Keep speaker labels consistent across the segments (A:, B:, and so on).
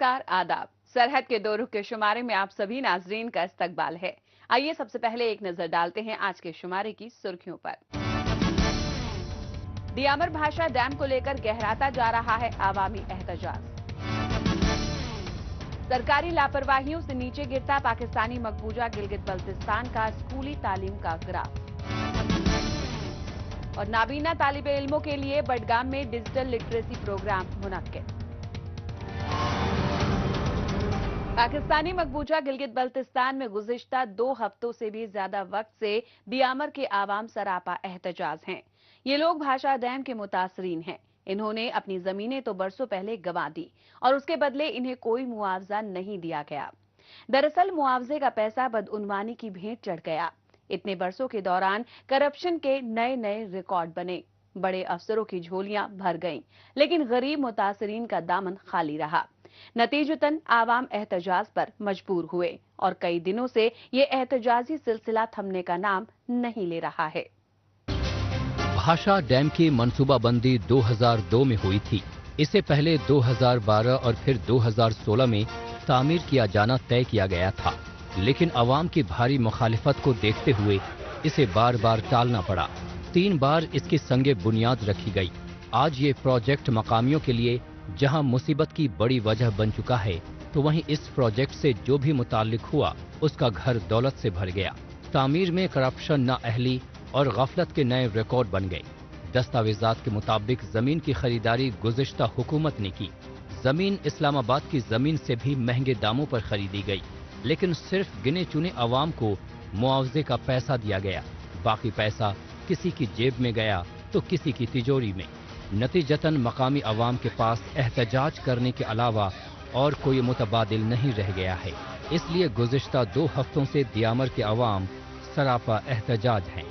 A: नमस्कार, आदाब। सरहद के दो रुख के शुमारे में आप सभी नाजरीन का इस्तकबाल है। आइए सबसे पहले एक नजर डालते हैं आज के शुमारे की सुर्खियों पर। दियामर भाषा डैम को लेकर गहराता जा रहा है आवामी एहतजाज। सरकारी लापरवाहियों से नीचे गिरता पाकिस्तानी मकबूजा गिलगित बल्तिस्तान का स्कूली तालीम का ग्राफ। और नाबीना तालिबे इल्मों के लिए बडगाम में डिजिटल लिटरेसी प्रोग्राम मुनक्किद। पाकिस्तानी मकबूजा गिलगित बल्तिस्तान में गुज़िश्ता 2 हफ्तों से भी ज्यादा वक्त से दियामर के आवाम सरापा एहतजाज हैं। ये लोग भाषा डैम के मुतासरीन हैं। इन्होंने अपनी जमीनें तो बरसों पहले गंवा दी और उसके बदले इन्हें कोई मुआवजा नहीं दिया गया। दरअसल मुआवजे का पैसा बदउनवानी की भेंट चढ़ गया। इतने बरसों के दौरान करप्शन के नए नए रिकॉर्ड बने, बड़े अफसरों की झोलियां भर गईं, लेकिन गरीब मुतासरीन का दामन खाली रहा। नतीजतन आवाम एहतजाज पर मजबूर हुए और कई दिनों से ये एहतजाजी सिलसिला थमने का नाम नहीं ले रहा है।
B: भाषा डैम की मंसूबाबंदी 2002 में हुई थी। इससे पहले 2012 और फिर 2016 में तामीर किया जाना तय किया गया था, लेकिन अवाम की भारी मुखालिफत को देखते हुए इसे बार बार टालना पड़ा। 3 बार इसकी संगे बुनियाद रखी गई। आज ये प्रोजेक्ट मकामियों के लिए जहां मुसीबत की बड़ी वजह बन चुका है, तो वहीं इस प्रोजेक्ट से जो भी मुताल्लिक हुआ उसका घर दौलत से भर गया। तामीर में करप्शन, नाअहली और गफलत के नए रिकॉर्ड बन गए। दस्तावेजात के मुताबिक जमीन की खरीदारी गुज़िश्ता हुकूमत ने की। जमीन इस्लामाबाद की जमीन से भी महंगे दामों पर खरीदी गई, लेकिन सिर्फ गिने चुने अवाम को मुआवजे का पैसा दिया गया। बाकी पैसा किसी की जेब में गया तो किसी की तिजोरी में। नतीजतन मकामी अवाम के पास एहतजाज करने के अलावा और कोई मुतबादिल नहीं रह गया है। इसलिए गुज़िश्ता 2 हफ्तों से दियामर के अवाम सरापा एहतजाज हैं।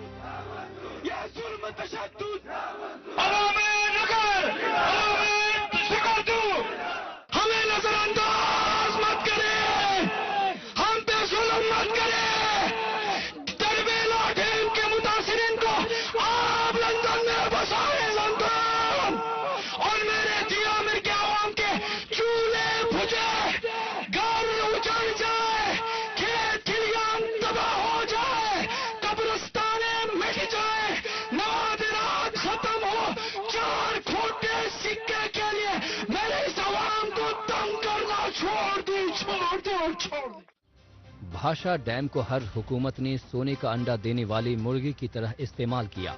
B: भाषा डैम को हर हुकूमत ने सोने का अंडा देने वाली मुर्गी की तरह इस्तेमाल किया।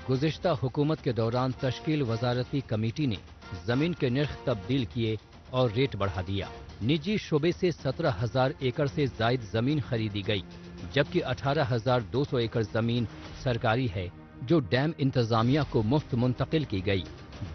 B: गुज़िश्ता हुकूमत के दौरान तश्कील वजारती कमेटी ने जमीन के निर्ख तब्दील किए और रेट बढ़ा दिया। निजी शोबे से 17,000 एकड़ से जायद जमीन खरीदी गई, जबकि 18,200 एकड़ जमीन सरकारी है जो डैम इंतजामिया को मुफ्त मुंतकिल की गई।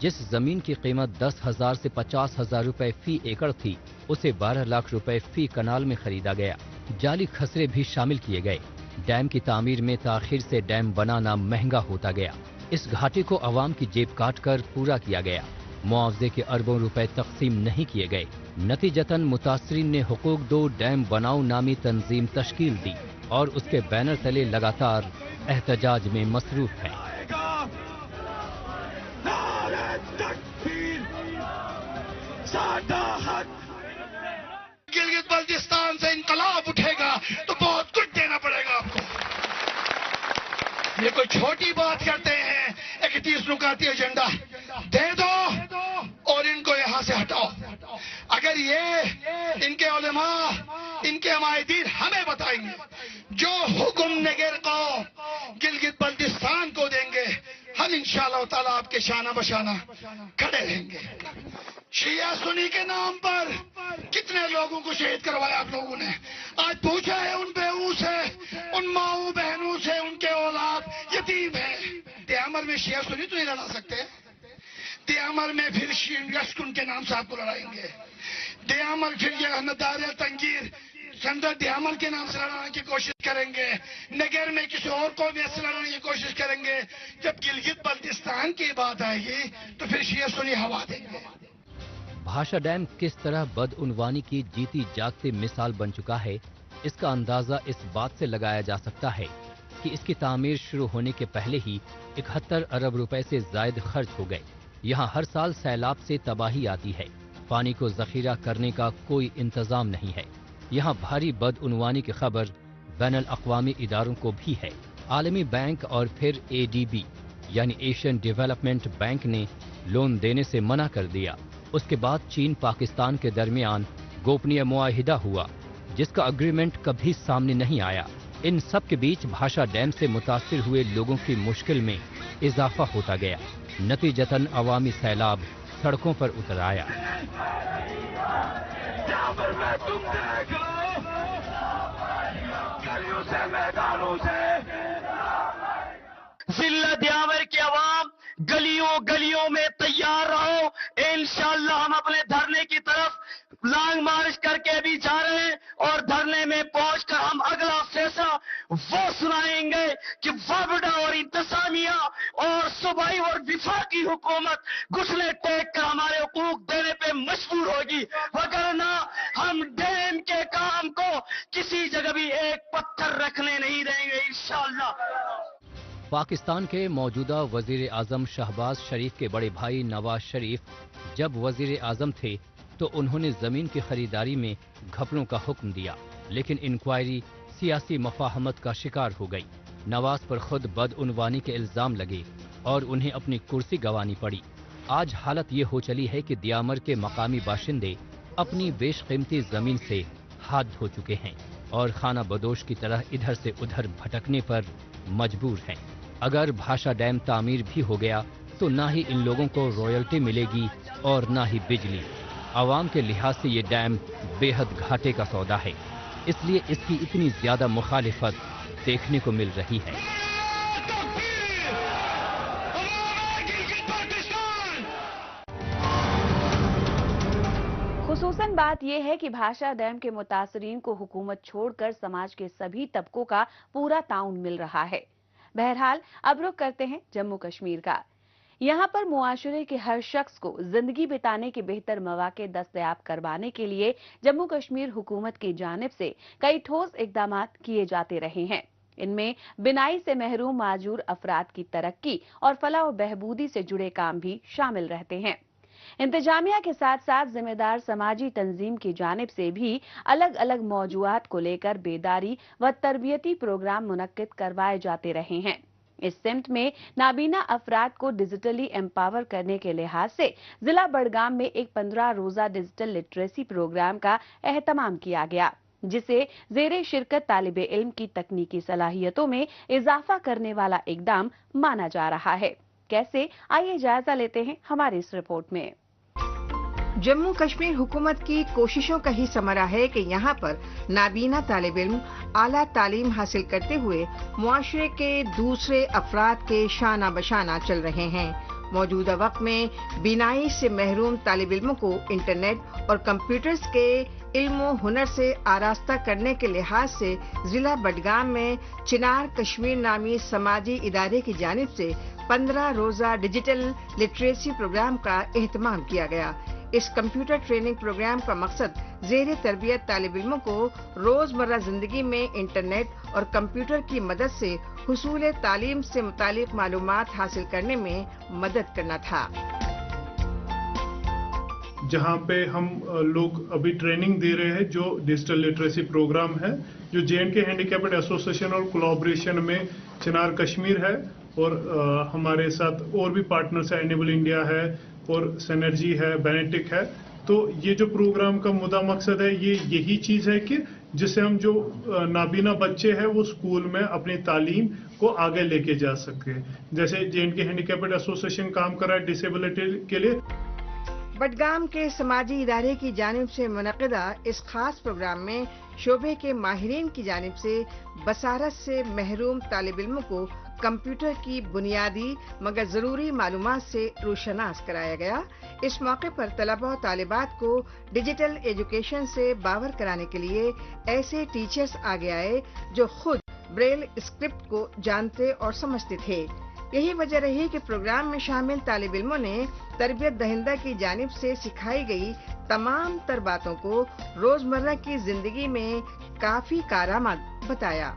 B: जिस जमीन की कीमत 10,000 से 50,000 रुपए फी एकड़ थी, उसे 12 लाख रुपए फी कनाल में खरीदा गया। जाली खसरे भी शामिल किए गए। डैम की तामीर में ताखिर से डैम बनाना महंगा होता गया। इस घाटे को अवाम की जेब काट कर पूरा किया गया। मुआवजे के अरबों रुपए तकसीम नहीं किए गए। नतीजतन मुतासरीन ने हुकूक दो डैम बनाओ नामी तंजीम तश्कील दी और उसके बैनर तले लगातार एहतजाज में मसरूफ है।
C: गिलगित बल्तिस्तान से इनकलाब उठेगा तो बहुत कुछ देना पड़ेगा आपको। ये कोई छोटी बात करते हैं, 31 नुकाती एजेंडा दे दो और इनको यहां से हटाओ। अगर ये इनके उलेमा, इनके हमायतीन हमें बताएंगे जो हुक्म नगर को गिलगित बल्तिस्तान को देंगे, हम इंशाअल्लाह ताला आपके शाना बशाना खड़े रहेंगे। शिया सुन्नी के नाम पर कितने लोगों को शहीद करवाया आप लोगों ने। आज पूछा है उन बेवों से, उन माओ बहनों से, उनके औलाद यतीम है। दियामर में शिया सुन्नी तो नहीं लड़ा सकते। दियामर में फिर यशकुन के नाम से आपको लड़ाएंगे। दियामर फिर ये अहमदार तंगीर संदर दियामर के नाम से लड़ाने की कोशिश करेंगे। नगर में किसी और को भी ऐसे लड़ाने की कोशिश करेंगे। जब गिलगित बल्तिस्तान की बात आएगी तो फिर शिया सुन्नी हवा देंगे।
B: भाषा डैम किस तरह बदउनवानी की जीती जागती मिसाल बन चुका है, इसका अंदाजा इस बात से लगाया जा सकता है कि इसकी तामीर शुरू होने के पहले ही 71 अरब रुपए से जायद खर्च हो गए। यहाँ हर साल सैलाब से तबाही आती है। पानी को जखीरा करने का कोई इंतजाम नहीं है। यहाँ भारी बदउनवानी की खबर बैनुल अक़वामी इदारों को भी है। आलमी बैंक और फिर ADB यानी एशियन डेवलपमेंट बैंक ने लोन देने से मना कर दिया। उसके बाद चीन पाकिस्तान के दरमियान गोपनीय मुआहिदा हुआ, जिसका अग्रीमेंट कभी सामने नहीं आया। इन सब के बीच भाषा डैम से मुतासिर हुए लोगों की मुश्किल में इजाफा होता गया। नतीजतन अवामी सैलाब सड़कों पर उतर आया।
D: जिला दियावर की आवाम गलियों गलियों में तैयार रहो। इंशाअल्लाह हम अपने धरने की तरफ लॉन्ग मार्च करके भी जा रहे हैं और धरने में पहुंचकर हम अगला फैसला वो सुनाएंगे कि वाबडा और इंतजामिया और सूबाई और विफाकी हुकूमत घुटने टेक कर हमारे हुकूक देने पे मजबूर होगी, वगरना हम डैम के काम को किसी जगह भी एक पत्थर रखने नहीं देंगे इंशाअल्लाह।
B: पाकिस्तान के मौजूदा वजीर आजम शहबाज शरीफ के बड़े भाई नवाज शरीफ जब वजीर आजम थे तो उन्होंने जमीन की खरीदारी में घपलों का हुक्म दिया, लेकिन इंक्वायरी सियासी मफाहमत का शिकार हो गई। नवाज पर खुद बदउनवानी के इल्जाम लगे और उन्हें अपनी कुर्सी गंवानी पड़ी। आज हालत ये हो चली है कि दियामर के मकामी बाशिंदे अपनी बेशकीमती जमीन से हाथ धो चुके हैं और खाना बदोश की तरह इधर से उधर भटकने पर मजबूर हैं। अगर भाषा डैम तामीर भी हो गया तो ना ही इन लोगों को रॉयल्टी मिलेगी और ना ही बिजली। आवाम के लिहाज से ये डैम बेहद घाटे का सौदा है, इसलिए इसकी इतनी ज्यादा मुखालिफत देखने को मिल रही है।
A: खुसूसन बात यह है कि भाषा डैम के मुतासरीन को हुकूमत छोड़कर समाज के सभी तबकों का पूरा ताउन मिल रहा है। बहरहाल अब रुख करते हैं जम्मू कश्मीर का। यहाँ पर मुआशरे के हर शख्स को जिंदगी बिताने के बेहतर मौके दस्तयाब करवाने के लिए जम्मू कश्मीर हुकूमत की जानिब से कई ठोस इकदाम किए जाते रहे हैं। इनमें बिनाई से महरूम माजूर अफराद की तरक्की और फलाह व बहबूदी से जुड़े काम भी शामिल रहते हैं। इंतजामिया के साथ साथ जिम्मेदार समाजी तंजीम की जानिब से भी अलग अलग मौजूआत को लेकर बेदारी व तरबियती प्रोग्राम मुनक्किद करवाए जाते रहे हैं। इस सिमत में नाबीना अफराद को डिजिटली एम्पावर करने के लिहाज से जिला बड़गाम में एक 15 रोजा डिजिटल लिटरेसी प्रोग्राम का एहतमाम किया गया, जिसे जेरे शिरकत तालिबे इल्म की तकनीकी सलाहियतों में इजाफा करने वाला इकदाम माना जा रहा है। कैसे, आइए जायजा लेते हैं हमारी इस रिपोर्ट में।
E: जम्मू कश्मीर हुकूमत की कोशिशों का ही समरा है कि यहाँ पर नाबीना तालिब इल्म आला तालीम हासिल करते हुए मुआशरे के दूसरे अफराद के शाना बशाना चल रहे हैं। मौजूदा वक्त में बिनाई से महरूम तालिब इल्मों को इंटरनेट और कंप्यूटर्स के इल्म हुनर से आरास्ता करने के लिहाज से जिला बडगाम में चिनार कश्मीर नामी समाजी इदारे की जानिब से 15 रोजा डिजिटल लिटरेसी प्रोग्राम का एहतमाम किया गया। इस कंप्यूटर ट्रेनिंग प्रोग्राम का मकसद ज़ेरे तरबियत तालिब इल्मों को रोजमर्रा जिंदगी में इंटरनेट और कंप्यूटर की मदद से हुसूल तालीम से मुतालिक मालूमात हासिल करने में मदद करना था।
F: जहां पे हम लोग अभी ट्रेनिंग दे रहे हैं जो डिजिटल लिटरेसी प्रोग्राम है, जो J&K हैंडीकैप्ड एसोसिएशन और कोलैबोरेशन में चिनार कश्मीर है और हमारे साथ और भी पार्टनर्स है, एनेबल इंडिया है और सिनर्जी है, बेनेटिक है। तो ये जो प्रोग्राम का मुद्दा मकसद है ये यही चीज है कि जिससे हम जो नाबीना बच्चे हैं वो स्कूल में अपनी तालीम को आगे लेके जा सके। जैसे J&K हैंडीकैप्ड एसोसिएशन काम कर रहा है डिसेबिलिटी के लिए।
E: बडगाम के समाजी इदारे की जानिब से मुनक़िदा इस खास प्रोग्राम में शोबे के माहिरीन की जानिब से बसारत से महरूम तालिब इल्मों को कंप्यूटर की बुनियादी मगर जरूरी मालूमात से रोशनास कराया गया। इस मौके पर तलबा और तालिबात को डिजिटल एजुकेशन से बावर कराने के लिए ऐसे टीचर्स आगे आए जो खुद ब्रेल स्क्रिप्ट को जानते और समझते थे। यही वजह रही कि प्रोग्राम में शामिल तालिब इल्मों ने तरबियत दहिंदा की जानिब से सिखाई गई तमाम तर बातों को रोजमर्रा की जिंदगी में काफी कारआमद बताया।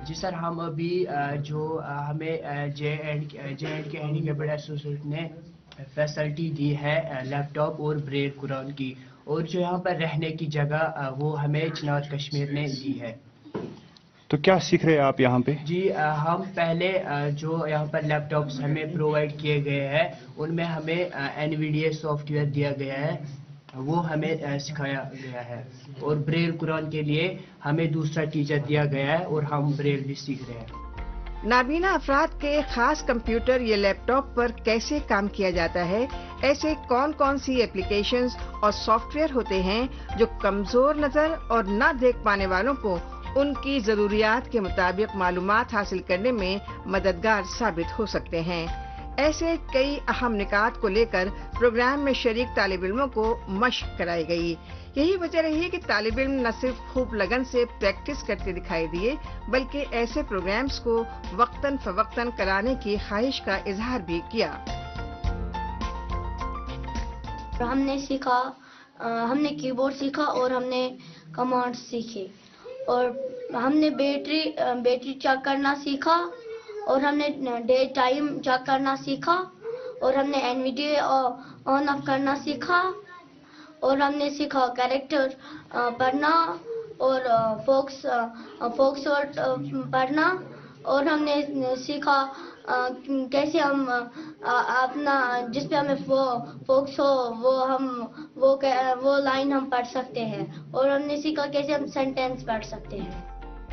G: जी सर, हम अभी जो हमें J&K हैंडीकैप्ड एसोसिएशन ने फैसिलिटी दी है लैपटॉप और ब्रेल कुरान की, और जो यहाँ पर रहने की जगह वो हमें चिनार कश्मीर ने दी है।
H: तो क्या सीख रहे हैं आप यहाँ पे?
G: जी हम पहले जो यहाँ पर लैपटॉप्स हमें प्रोवाइड किए गए हैं उनमें हमें NVDA सॉफ्टवेयर दिया गया है, वो हमें सिखाया गया है, और ब्रेल कुरान के लिए हमें दूसरा टीचर दिया गया है और हम ब्रेल भी सीख रहे हैं।
E: नाबीना अफराद के खास कंप्यूटर या लैपटॉप पर कैसे काम किया जाता है, ऐसे कौन कौन सी एप्लीकेशंस और सॉफ्टवेयर होते हैं जो कमजोर नजर और न देख पाने वालों को उनकी जरूरियात के मुताबिक मालूमात हासिल करने में मददगार साबित हो सकते हैं। ऐसे कई अहम निकात को लेकर प्रोग्राम में शरीक तालिब इल्मों को मशक कराई गई। यही वजह रही कि तालिब इल्म न सिर्फ खूब लगन से प्रैक्टिस करते दिखाई दिए, बल्कि ऐसे प्रोग्राम्स को वक्तन फवक्तन कराने की ख्वाहिश का इजहार भी किया।
I: हमने कीबोर्ड सीखा और हमने कमांड्स सीखे, और हमने बैटरी चेक करना सीखा, और हमने डे टाइम चेक करना सीखा, और हमने NVDA ऑन ऑफ करना सीखा, और हमने सीखा कैरेक्टर पढ़ना और फोक्स वर्ड पढ़ना, और हमने सीखा कैसे हम अपना जिस पे हमें फोक्स हो वो लाइन हम पढ़ सकते हैं, और हमने सीखा कैसे हम सेंटेंस पढ़ सकते हैं।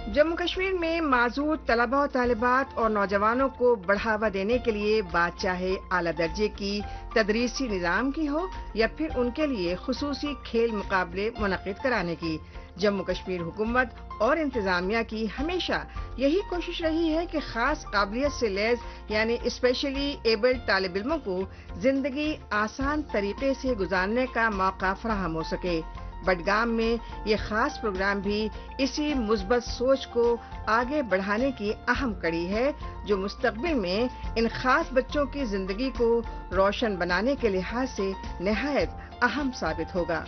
E: जम्मू कश्मीर में मौजूद तलबा और तालिबात और नौजवानों को बढ़ावा देने के लिए बात चाहे आला दर्जे की तदरीसी निज़ाम की हो या फिर उनके लिए खुसूसी खेल मुकाबले मुनक़िद कराने की, जम्मू कश्मीर हुकूमत और इंतजामिया की हमेशा यही कोशिश रही है कि खास काबिलियत से लैस यानी स्पेशली एबल्ड तालिब इल्मों को जिंदगी आसान तरीके से गुजारने का मौका फराहम हो सके। बडगाम में ये खास प्रोग्राम भी इसी मुस्बत सोच को आगे बढ़ाने की अहम कड़ी है, जो मुस्तकबिल में इन खास बच्चों की जिंदगी को रोशन बनाने के लिहाज से निहायत अहम साबित होगा।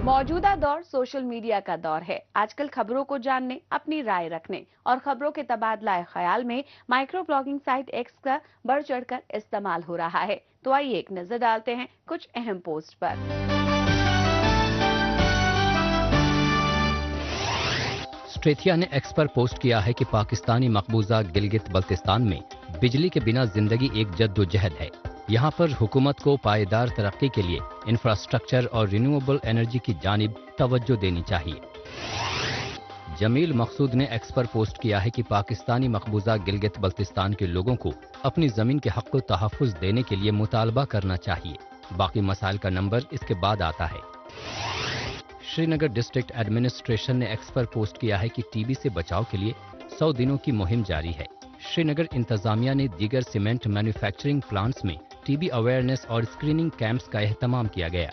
A: मौजूदा दौर सोशल मीडिया का दौर है। आजकल खबरों को जानने, अपनी राय रखने और खबरों के तबादला ख्याल में माइक्रो ब्लॉगिंग साइट एक्स का बढ़ चढ़कर इस्तेमाल हो रहा है। तो आइए एक नजर डालते हैं कुछ अहम पोस्ट पर।
B: स्ट्रेथिया ने एक्स पर पोस्ट किया है कि पाकिस्तानी मकबूजा गिलगित बल्तिस्तान में बिजली के बिना जिंदगी एक जद्दोजहद है। यहाँ पर हुकूमत को पायदार तरक्की के लिए इंफ्रास्ट्रक्चर और रिन्यूएबल एनर्जी की जानिब तवज्जो देनी चाहिए। जमील मकसूद ने एक्स पर पोस्ट किया है कि पाकिस्तानी मकबूजा गिलगित बल्तिस्तान के लोगों को अपनी जमीन के हक को तहफ़्फ़ुज़ देने के लिए मुतालबा करना चाहिए। बाकी मसाइल का नंबर इसके बाद आता है। श्रीनगर डिस्ट्रिक्ट एडमिनिस्ट्रेशन ने एक्स पर पोस्ट किया है कि टीबी से बचाव के लिए 100 दिनों की मुहिम जारी है। श्रीनगर इंतजामिया ने दीगर सीमेंट मैन्युफैक्चरिंग प्लांट्स में टीबी अवेयरनेस और स्क्रीनिंग कैंप्स का एहतमाम किया गया।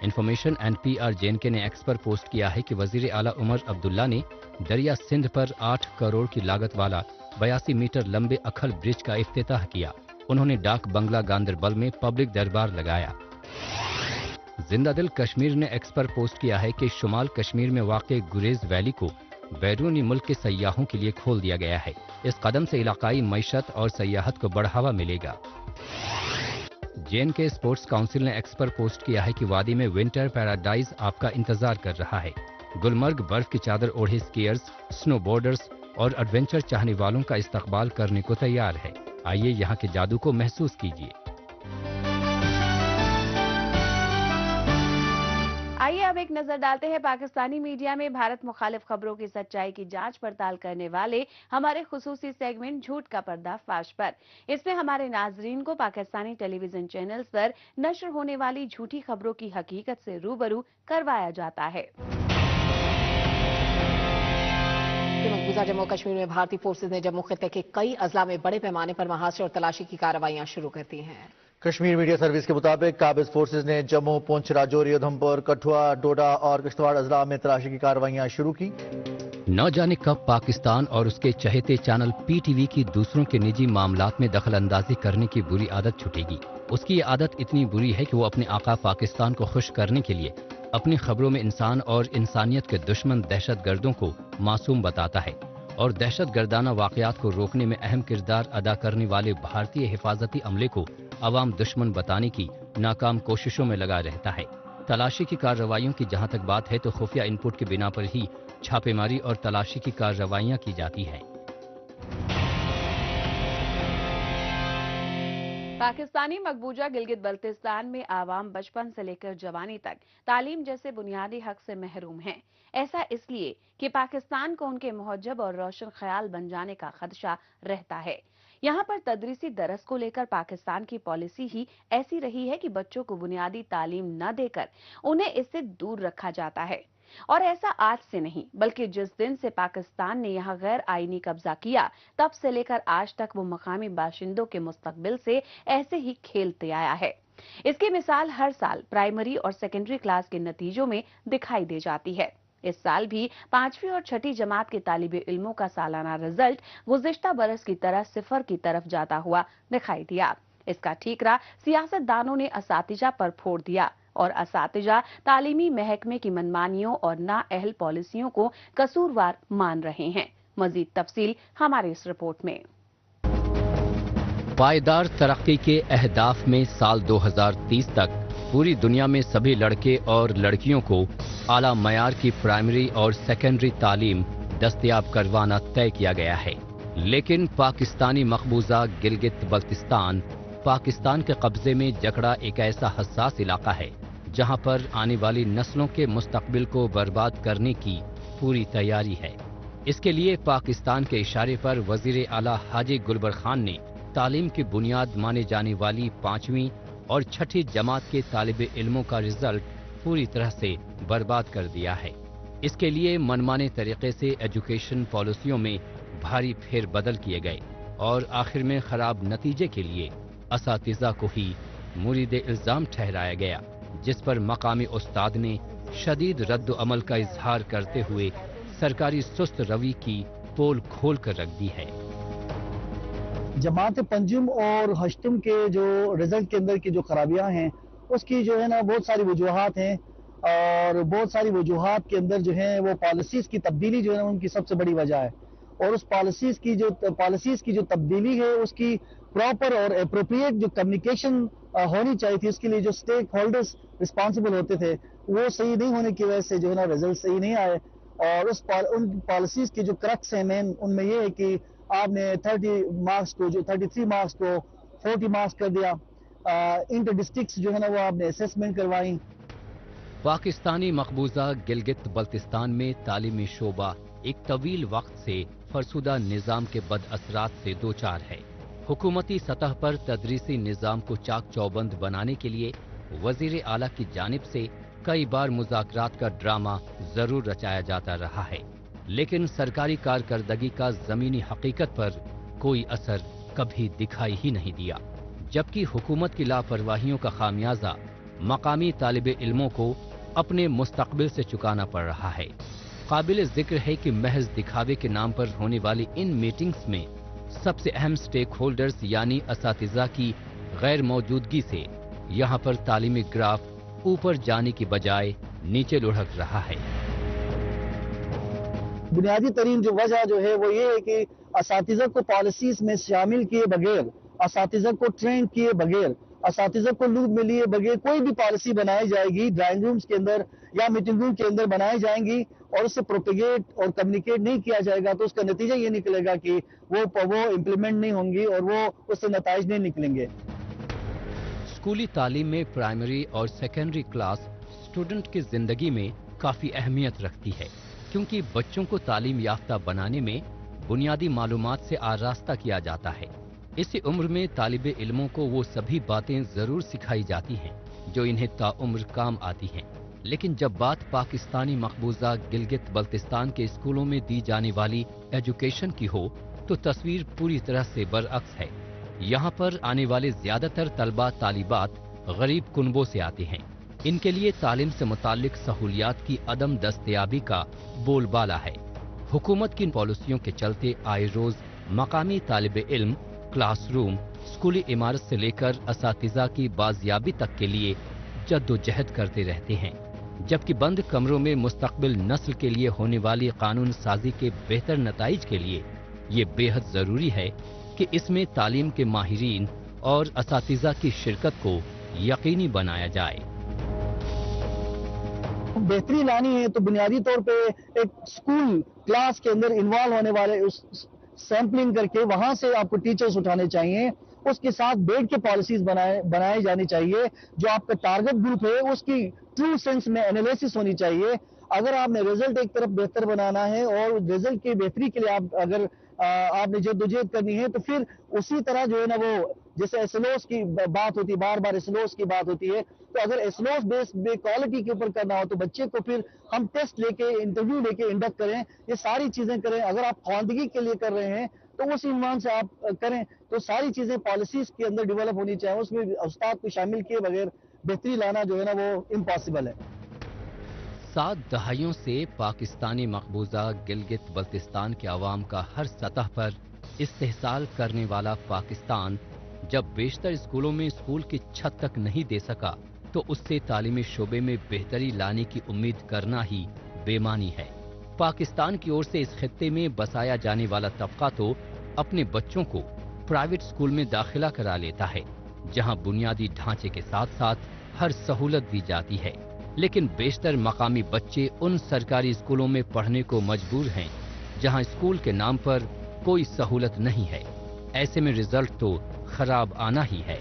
B: इंफॉर्मेशन एंड PR JNK ने एक्स पर पोस्ट किया है कि वजीर आला उमर अब्दुल्ला ने दरिया सिंध पर 8 करोड़ की लागत वाला 82 मीटर लंबे अखल ब्रिज का इफ्तिताह किया। उन्होंने डाक बंगला गांदरबल में पब्लिक दरबार लगाया। जिंदादिल कश्मीर ने एक्स पर पोस्ट किया है कि शुमाल कश्मीर में वाक़े गुरेज वैली को बैरूनी मुल्क के सयाहों के लिए खोल दिया गया है। इस कदम से इलाकाई मईशत और सयाहत को बढ़ावा मिलेगा। JNK स्पोर्ट्स काउंसिल ने एक्स पर पोस्ट किया है कि वादी में विंटर पैराडाइज आपका इंतजार कर रहा है। गुलमर्ग बर्फ की चादर ओढ़े स्कीयर्स, स्नो बोर्डर्स और एडवेंचर चाहने वालों का इस्तकबाल करने को तैयार है। आइए यहाँ के जादू को महसूस कीजिए।
A: आइए अब एक नजर डालते हैं पाकिस्तानी मीडिया में भारत मुखालिफ खबरों की सच्चाई की जांच पड़ताल करने वाले हमारे खुसूसी सेगमेंट झूठ का पर्दाफाश पर। इसमें हमारे नाजरीन को पाकिस्तानी टेलीविजन चैनल्स पर नश्र होने वाली झूठी खबरों की हकीकत से रूबरू करवाया जाता है।
J: मकबूजा जम्मू कश्मीर में भारतीय फोर्सेज ने जम्मू खित्ते के कई अजला में बड़े पैमाने पर महासरे और तलाशी की कार्रवाइयां शुरू कर दी हैं।
K: कश्मीर मीडिया सर्विस के मुताबिक काबिज फोर्सेज ने जम्मू, पुंछ, राजौरी, उधमपुर, कठुआ, डोडा और किश्तवाड़ अजला में तलाशी की कार्रवाइयां शुरू की।
B: न जाने कब पाकिस्तान और उसके चहेते चैनल PTV की दूसरों के निजी मामलात में दखल अंदाजी करने की बुरी आदत छूटेगी। उसकी ये आदत इतनी बुरी है कि वो अपने आका पाकिस्तान को खुश करने के लिए अपनी खबरों में इंसान और इंसानियत के दुश्मन दहशतगर्दों को मासूम बताता है और दहशत गर्दाना वाकयात को रोकने में अहम किरदार अदा करने वाले भारतीय हिफाजती अमले को अवाम दुश्मन बताने की नाकाम कोशिशों में लगा रहता है। तलाशी की कार्रवाइयों की जहां तक बात है तो खुफिया इनपुट की बिना पर ही छापेमारी और तलाशी की कार्रवाइयां की जाती हैं।
A: पाकिस्तानी मकबूजा गिलगित बल्तिस्तान में आवाम बचपन से लेकर जवानी तक तालीम जैसे बुनियादी हक से महरूम हैं। ऐसा इसलिए कि पाकिस्तान को उनके मुहज्जब और रोशन ख्याल बन जाने का खदशा रहता है। यहाँ पर तदरीसी दरस को लेकर पाकिस्तान की पॉलिसी ही ऐसी रही है कि बच्चों को बुनियादी तालीम न देकर उन्हें इससे दूर रखा जाता है। और ऐसा आज से नहीं, बल्कि जिस दिन से पाकिस्तान ने यहाँ गैर आईनी कब्जा किया तब से लेकर आज तक वो मकामी बाशिंदों के मुस्तकबिल से ऐसे ही खेलते आया है। इसकी मिसाल हर साल प्राइमरी और सेकेंडरी क्लास के नतीजों में दिखाई दे जाती है। इस साल भी 5वीं और 6ठी जमात के तालिबे इल्मों का सालाना रिजल्ट गुज़िश्ता बरस की तरह सिफर की तरफ जाता हुआ दिखाई दिया। इसका ठीकरा सियासतदानों ने असातिजा पर फोड़ दिया और असातिजा तालीमी महकमे की मनमानियों और नाअहल पॉलिसियों को कसूरवार मान रहे हैं। मजीद तफसील हमारी इस रिपोर्ट में।
B: पायदार तरक्की के अहदाफ में साल 2030 तक पूरी दुनिया में सभी लड़के और लड़कियों को आला मयार की प्राइमरी और सेकेंडरी तालीम दस्तयाब करवाना तय किया गया है। लेकिन पाकिस्तानी मकबूजा गिलगित बल्तिस्तान पाकिस्तान के कब्जे में जकड़ा एक ऐसा हसास इलाका है जहां पर आने वाली नस्लों के मुस्तकबिल को बर्बाद करने की पूरी तैयारी है। इसके लिए पाकिस्तान के इशारे पर वजीर आला हाजी गुलबर खान ने तालीम की बुनियाद माने जाने वाली 5वीं और 6ठी जमात के तालिबे इल्मों का रिजल्ट पूरी तरह से बर्बाद कर दिया है। इसके लिए मनमाने तरीके से एजुकेशन पॉलिसियों में भारी फेरबदल किए गए और आखिर में खराब नतीजे के लिए असातिज़ा को ही मुरीद इल्जाम ठहराया गया, जिस पर मकामी उस्ताद ने शदीद रद्द अमल का इजहार करते हुए सरकारी सुस्त रवि की पोल खोल कर रख दी है।
L: जमात पंजुम और हश्तम के जो रिजल्ट के अंदर की जो खराबियां हैं उसकी जो है ना बहुत सारी वजूहात हैं और बहुत सारी वजूहात के अंदर जो है वो पॉलिसीज की तब्दीली जो है ना उनकी सबसे बड़ी वजह है। और उस पॉलिसीज की जो तब्दीली है उसकी प्रॉपर और अप्रोप्रिएट जो कम्युनिकेशन होनी चाहिए थी, उसके लिए जो स्टेक होल्डर्स रिस्पॉन्सिबल होते थे वो सही नहीं होने की वजह से जो है ना रिजल्ट सही नहीं आए। और उन पॉलिसीज की जो क्रक्स है मेन उनमें ये है कि आपने 33 मार्क्स को 40 मार्क्स कर दिया। इंटर डिस्ट्रिक्ट्स जो है ना वो आपने असेसमेंट करवाई।
B: पाकिस्तानी मकबूजा गिलगित बल्तिस्तान में तालीमी शोबा एक तवील वक्त से फरसुदा निज़ाम के बद असरात से दो चार है। हुकूमती सतह पर तदरीसी निज़ाम को चाक चौबंद बनाने के लिए वजीर आला की जानिब से कई बार मुज़ाकरात का ड्रामा जरूर रचाया जाता रहा है, लेकिन सरकारी कारकर्दगी का जमीनी हकीकत पर कोई असर कभी दिखाई ही नहीं दिया। जबकि हुकूमत की लापरवाहियों का खामियाजा मकामी तालिबे इल्मों को अपने मुस्तकबिल से चुकाना पड़ रहा है। काबिल जिक्र है कि महज दिखावे के नाम पर होने वाली इन मीटिंग्स में सबसे अहम स्टेक होल्डर्स यानी असातिज़ा की गैर मौजूदगी से यहाँ पर तालीमी ग्राफ ऊपर जाने की बजाय नीचे लुढ़क रहा है।
L: बुनियादी तरीन जो वजह जो है वो ये है कि असातिज़ा को पॉलिसीज में शामिल किए बगैर, असातिज़ा को ट्रेन किए बगैर, असातिज़ा को लूप में लिए बगैर कोई भी पॉलिसी बनाई जाएगी ड्राइंग रूम्स के अंदर या मीटिंग रूम के अंदर बनाई जाएंगी और उससे प्रोपेगेट और कम्युनिकेट नहीं किया जाएगा तो उसका नतीजा ये निकलेगा कि वो इम्प्लीमेंट नहीं होंगी और वो उससे नताइज नहीं निकलेंगे।
B: स्कूली तालीम में प्राइमरी और सेकेंडरी क्लास स्टूडेंट की जिंदगी में काफी अहमियत रखती है, क्योंकि बच्चों को तालीम याफ्ता बनाने में बुनियादी मालूमात से आरास्ता किया जाता है। इसी उम्र में तालिबे इल्मों को वो सभी बातें जरूर सिखाई जाती हैं जो इन्हें ताउम्र काम आती हैं। लेकिन जब बात पाकिस्तानी मकबूजा गिलगित बल्तिस्तान के स्कूलों में दी जाने वाली एजुकेशन की हो तो तस्वीर पूरी तरह से बरअक्स है। यहाँ पर आने वाले ज्यादातर तलबा तालिबात गरीब कुनबों से आते हैं। इनके लिए तालीम से मुताल्लिक सहूलियात की अदम दस्तयाबी का बोलबाला है। हुकूमत की पॉलिसियों के चलते आए रोज मकामी तालिबे इल्म क्लासरूम, स्कूली इमारत से लेकर असातिज़ा की बाजियाबी तक के लिए जद्दोजहद करते रहते हैं। जबकि बंद कमरों में मुस्तकबिल नस्ल के लिए होने वाली कानून साजी के बेहतर नताइज के लिए ये बेहद जरूरी है कि इसमें तालीम के माहिरीन और असातिज़ा की शिरकत को यकीनी बनाया जाए।
L: बेहतरी लानी है तो बुनियादी तौर पे एक स्कूल क्लास के अंदर इन्वॉल्व होने वाले उस सैंपलिंग करके वहां से आपको टीचर्स उठाने चाहिए। उसके साथ बेड के पॉलिसीज बनाए जानी चाहिए। जो आपका टारगेट ग्रुप है उसकी ट्रू सेंस में एनालिसिस होनी चाहिए। अगर आपने रिजल्ट एक तरफ बेहतर बनाना है और रिजल्ट की बेहतरी के लिए आपने जद्दोजहद करनी है तो फिर उसी तरह जो है ना वो जैसे एसएलओस की बात होती है, बार बार एसएलओस की बात होती है, तो अगर एसएलओस बेस क्वालिटी के ऊपर करना हो तो बच्चे को फिर हम टेस्ट लेके इंटरव्यू लेके इंडक्ट करें, ये सारी चीजें करें। अगर आप ख्वानदगी के लिए कर रहे हैं तो उस इन्वान से आप करें। तो सारी चीजें पॉलिसीज के अंदर डेवलप होनी चाहिए। उसमें उस्ताद को शामिल किए बगैर बेहतरी लाना जो है ना वो इम्पॉसिबल है।
B: 7 दहाइयों से पाकिस्तानी मकबूजा गिलगित बल्तिस्तान के अवाम का हर सतह पर इस्तेहसाल करने वाला पाकिस्तान जब बेशतर स्कूलों में स्कूल की छत तक नहीं दे सका तो उससे तालीमी शोबे में बेहतरी लाने की उम्मीद करना ही बेमानी है। पाकिस्तान की ओर से इस खित्ते में बसाया जाने वाला तबका तो अपने बच्चों को प्राइवेट स्कूल में दाखिला करा लेता है, जहां बुनियादी ढांचे के साथ साथ हर सहूलत दी जाती है, लेकिन बेशतर मकामी बच्चे उन सरकारी स्कूलों में पढ़ने को मजबूर हैं जहां स्कूल के नाम पर कोई सहूलत नहीं है। ऐसे में रिजल्ट तो खराब आना ही है।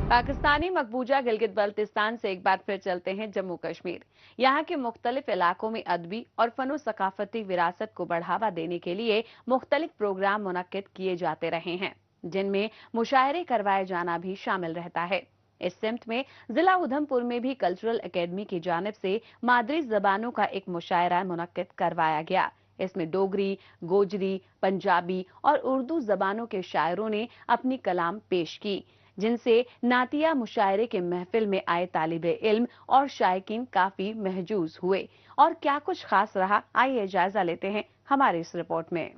A: पाकिस्तानी मकबूजा गिलगित बल्तिस्तान से एक बार फिर चलते हैं जम्मू कश्मीर। यहाँ के मुख्तलिफ इलाकों में अदबी और फनो सकाफती विरासत को बढ़ावा देने के लिए मुख्तलिफ प्रोग्राम मुनक्किद किए जाते रहे हैं, जिनमें मुशायरे करवाए जाना भी शामिल रहता है। इस सिमत में जिला उधमपुर में भी कल्चरल एकेडमी की जानिब से मादरी जबानों का एक मुशायरा मुनक्किद करवाया गया। इसमें डोगरी, गोजरी, पंजाबी और उर्दू जबानों के शायरों ने अपनी कलाम पेश की, जिनसे नातिया मुशायरे के महफिल में आए तालिबे इल्म और शायकीन काफी महजूज हुए। और क्या कुछ खास रहा, आइए जायजा लेते हैं हमारे इस रिपोर्ट में।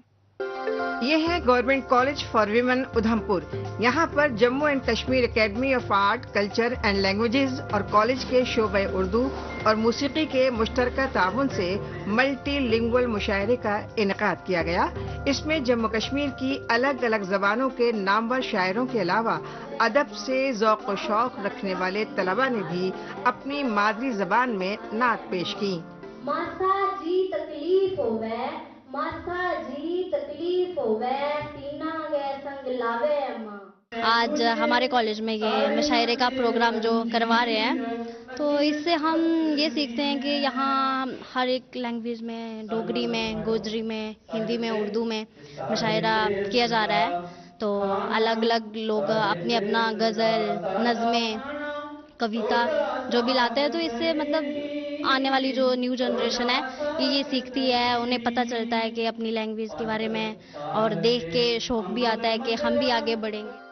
E: ये है government college for women Udhampur. यहाँ पर Jammu and Kashmir academy of art, culture and languages और कॉलेज के शोबे उर्दू और मौसीकी के मुश्तरका ताउन से मल्टी लिंगुअल मुशायरे का इनेकाद किया गया। इसमें जम्मू कश्मीर की अलग अलग जबानों के नामवर शायरों के अलावा अदब से ज़ौक़ व शौक़ रखने वाले तलबा ने भी अपनी मादरी जबान में नात पेश की।
I: मासा जी तकलीफ होवे, मासा जी तकलीफ होवे, तीना गए संग लावे अम्मा।
M: आज हमारे कॉलेज में ये मुशायरे का प्रोग्राम जो करवा रहे हैं, तो इससे हम ये सीखते हैं कि यहाँ हर एक लैंग्वेज में, डोगरी में, गोजरी में, हिंदी में, उर्दू में मुशायरा किया जा रहा है। तो अलग अलग लोग अपनी अपना गज़ल, नज़में, कविता जो भी लाते हैं, तो इससे मतलब आने वाली जो न्यू जनरेशन है ये सीखती है, उन्हें पता चलता है कि अपनी लैंग्वेज के बारे में, और देख के शौक भी आता है कि हम भी आगे बढ़ेंगे।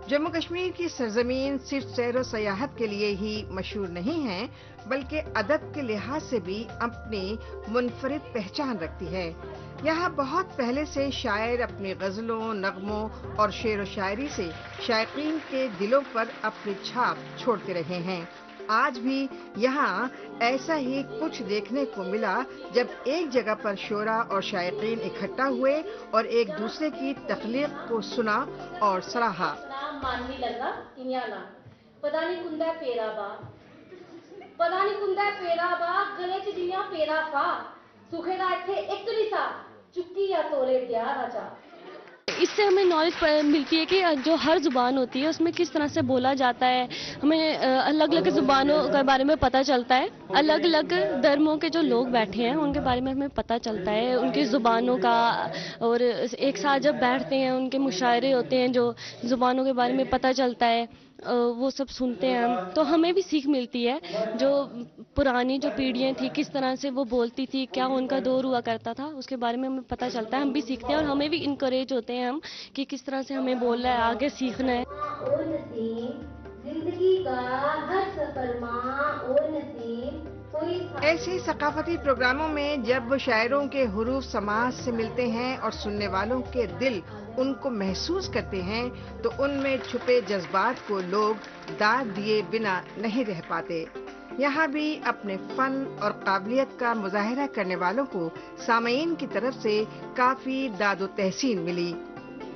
E: जम्मू कश्मीर की सरजमीन सिर्फ सैर व सयाहत के लिए ही मशहूर नहीं है, बल्कि अदब के लिहाज से भी अपनी मुनफरिद पहचान रखती है। यहाँ बहुत पहले से शायर अपनी गज़लों, नगमों और शेर व शायरी से शायकीन के दिलों पर अपनी छाप छोड़ते रहे हैं। आज भी यहाँ ऐसा ही कुछ देखने को मिला, जब एक जगह पर शोरा और शायकीन इकट्ठा हुए और एक दूसरे की तख्लीक को सुना और सराहा।
I: मानवी लगा किन्याला पता नहीं कुंदा पेरा बा, पता नहीं कुंदा पेरा बा, गले च जियां पेरा पा, सुखेगा इत्थे एक नहीं सा, चुक्की या तोले दिया राजा।
N: इससे हमें नॉलेज मिलती है कि जो हर ज़ुबान होती है उसमें किस तरह से बोला जाता है। हमें अलग अलग ज़ुबानों के बारे में पता चलता है, अलग अलग धर्मों के जो लोग बैठे हैं उनके बारे में हमें पता चलता है, उनकी ज़ुबानों का। और एक साथ जब बैठते हैं उनके मुशायरे होते हैं, जो ज़ुबानों के बारे में पता चलता है, वो सब सुनते हैं हम, तो हमें भी सीख मिलती है। जो पुरानी जो पीढ़ियाँ थी किस तरह से वो बोलती थी, क्या उनका दौर हुआ करता था, उसके बारे में हमें पता चलता है। हम भी सीखते हैं और हमें भी इनकरेज होते हैं हम कि किस तरह से हमें बोलना है, आगे सीखना है।
I: जिंदगी का हर सफर
E: ऐसे सकाफती प्रोग्रामों में जब शायरों के हुरूफ समाज से मिलते हैं और सुनने वालों के दिल उनको महसूस करते हैं तो उनमें छुपे जज्बात को लोग दाद दिए बिना नहीं रह पाते। यहाँ भी अपने फन और काबिलियत का मुजाहिरा करने वालों को सामईन की तरफ से काफी दादो तहसीन मिली।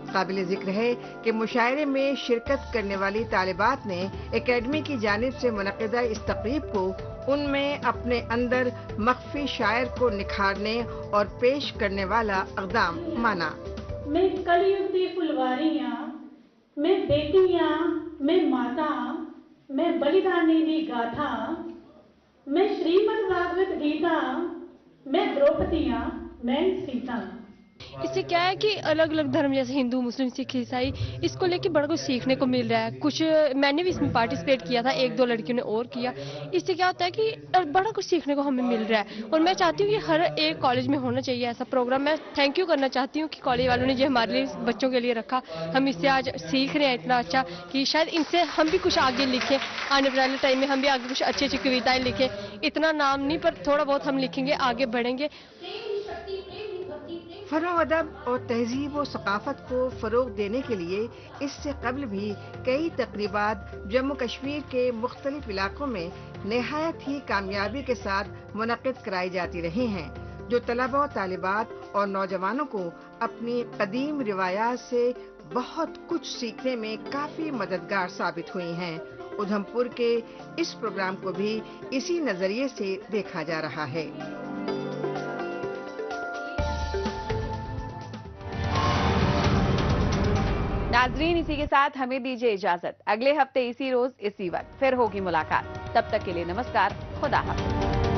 E: काबिल जिक्र है कि मुशायरे में शिरकत करने वाली तालिबात ने एकेडमी की जानिब से मुनक़िदा इस तक़रीब को उनमें अपने अंदर मख्फी शायर को निखारने और पेश करने वाला इक़दाम माना।
O: मैं कलयुग दी फुलवारियां, मैं बेटियां, मैं माता, मैं बलिदानी दी गाथा, मैं श्रीमद् भागवत गीता, मैं द्रौपदियां, मैं सीता।
N: इससे क्या है कि अलग अलग धर्म जैसे हिंदू, मुस्लिम, सिख, ईसाई, इसको लेके बड़ा कुछ सीखने को मिल रहा है। कुछ मैंने भी इसमें पार्टिसिपेट किया था, एक दो लड़कियों ने और किया। इससे क्या होता है कि बड़ा कुछ सीखने को हमें मिल रहा है और मैं चाहती हूँ कि हर एक कॉलेज में होना चाहिए ऐसा प्रोग्राम। मैं थैंक यू करना चाहती हूँ कि कॉलेज वालों ने जो हमारे लिए बच्चों के लिए रखा। हम इससे आज सीख रहे हैं इतना अच्छा कि शायद इनसे हम भी कुछ आगे लिखें, आने वाले टाइम में हम भी आगे कुछ अच्छी अच्छी कविताएं लिखें। इतना नाम नहीं पर थोड़ा बहुत हम लिखेंगे, आगे बढ़ेंगे।
E: फन व अदब और तहजीब व सकाफत को फरोग देने के लिए इससे कबल भी कई तकरीबात जम्मू कश्मीर के मुख्तलिफ इलाकों में निहायत ही कामयाबी के साथ मुनक़िद कराई जाती रही हैं, जो तलबा व तालिबात और नौजवानों को अपनी कदीम रिवायात से बहुत कुछ सीखने में काफी मददगार साबित हुई हैं। उधमपुर के इस प्रोग्राम को भी इसी नजरिए से देखा जा रहा है।
A: नाजरीन, इसी के साथ हमें दीजिए इजाजत। अगले हफ्ते इसी रोज इसी वक्त फिर होगी मुलाकात। तब तक के लिए नमस्कार, खुदा हाफिज।